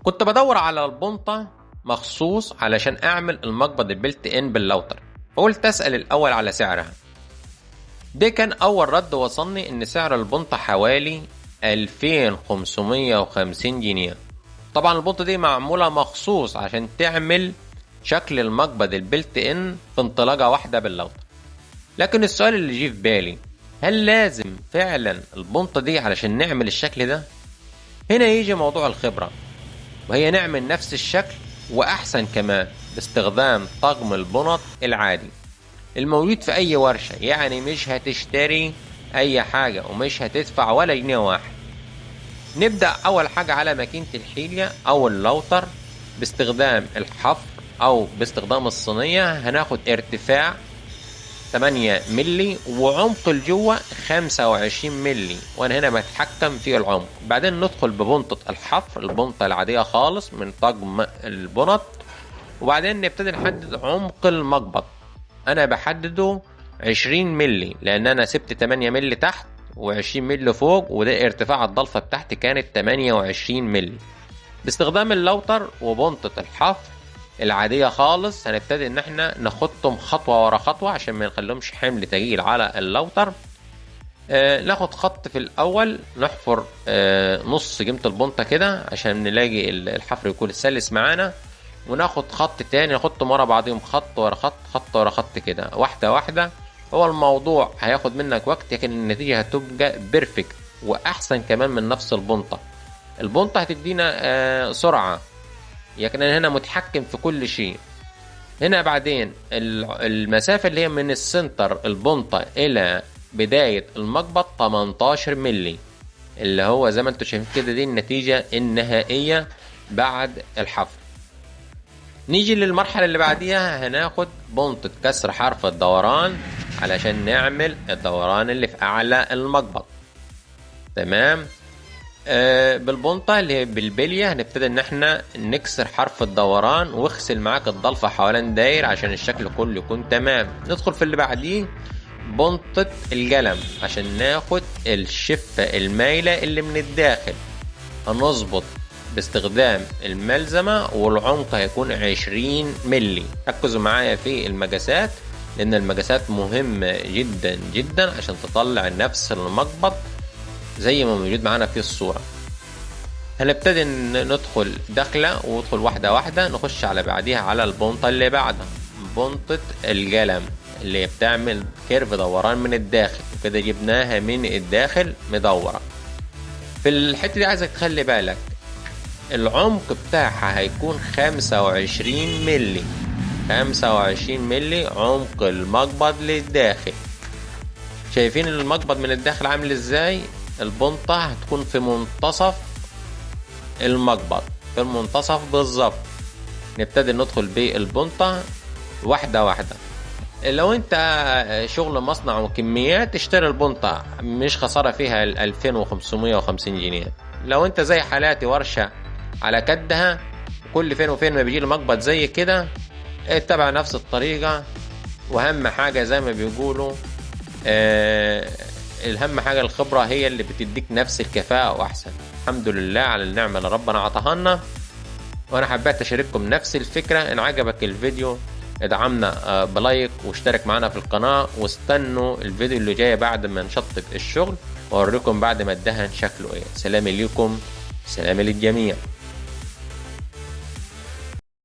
كنت بدور على البنطة مخصوص علشان اعمل المقبض البلت ان باللوتر، فقلت اسأل الاول على سعرها. ده كان اول رد وصلني ان سعر البنطة حوالي 2550 جنيه. طبعا البنطة دي معمولة مخصوص عشان تعمل شكل المقبض البلت ان في انطلاقة واحدة باللوتر. لكن السؤال اللي جه في بالي، هل لازم فعلا البنطة دي علشان نعمل الشكل ده؟ هنا يجي موضوع الخبرة، وهي نعمل نفس الشكل وأحسن كمان باستخدام طقم البنط العادي الموجود في أي ورشة. يعني مش هتشتري أي حاجة ومش هتدفع ولا جنيه واحد. نبدأ أول حاجة على ماكينة الحيليا أو اللوتر باستخدام الحفر أو باستخدام الصينية. هناخد ارتفاع 8 ملي وعمق الجوه 25 ملي، وانا هنا بتحكم في العمق. بعدين ندخل ببنطة الحفر، البنطة العادية خالص من طقم البنط، وبعدين نبتدي نحدد عمق المقبض. انا بحدده 20 ملي لان انا سبت 8 ملي تحت و20 ملي فوق، وده ارتفاع الضلفة بتاعتي كانت 28 ملي. باستخدام اللوتر وبنطة الحفر العادية خالص هنبتدي ان احنا ناخدهم خطوة ورا خطوة عشان ما نخليهمش حمل تقيل على اللوتر. ناخد خط في الاول، نحفر نص قيمة البنطة كده عشان نلاقي الحفر يكون سلس معانا، وناخد خط تاني ناخدهم ورا بعضهم خط ورا خط خط ورا خط كده واحدة واحدة. هو الموضوع هياخد منك وقت لكن النتيجة هتبقى بيرفكت واحسن كمان من نفس البنطة. البنطة هتدينا سرعة، لكن انا هنا متحكم في كل شيء. هنا بعدين المسافة اللي هي من السنتر البنطة الى بداية المقبض 18 ملي، اللي هو زي ما انتم شايفين كده دي النتيجة النهائية بعد الحفر. نيجي للمرحلة اللي بعديها، هناخد بنطة كسر حرف الدوران علشان نعمل الدوران اللي في اعلى المقبض. تمام. بالبنطة اللي هي بالبلية هنبتدي ان احنا نكسر حرف الدوران، واغسل معاك الضلفة حوالين داير عشان الشكل كله يكون تمام. ندخل في اللي بعديه بنطة القلم عشان ناخد الشفة المايلة اللي من الداخل. هنظبط باستخدام الملزمة والعمق هيكون 20 ملي. ركزوا معايا في المقاسات لان المقاسات مهمة جدا جدا عشان تطلع نفس المقبض زي ما موجود معانا في الصورة. هنبتدي ندخل دخلة وندخل واحدة واحدة، نخش على بعديها على البنطة اللي بعدها بنطة القلم اللي بتعمل كيرف دوران من الداخل، وكده جبناها من الداخل مدورة. في الحتة دي عايزك تخلي بالك العمق بتاعها هيكون 25 ملي. 25 ملي عمق المقبض للداخل. شايفين المقبض من الداخل عامل ازاي؟ البنطة هتكون في منتصف المقبض، في المنتصف بالظبط. نبتدي ندخل بالبنطة واحدة واحدة. لو انت شغل مصنع وكميات اشتري البنطة، مش خسارة فيها 2550 جنيه. لو انت زي حالاتي ورشة على كدها كل فين وفين ما بيجي المقبض زي كده، اتبع نفس الطريقة. واهم حاجة زي ما بيقولوا الهم حاجة الخبرة هي اللي بتديك نفس الكفاءة وأحسن. الحمد لله على النعمة اللي ربنا عطاها لنا. وأنا حبيت أشارككم نفس الفكرة. إن عجبك الفيديو ادعمنا بلايك واشترك معنا في القناة، واستنوا الفيديو اللي جاي بعد ما نشطب الشغل وأوريكم بعد ما الدهن شكله إيه. سلام ليكم، سلام للجميع.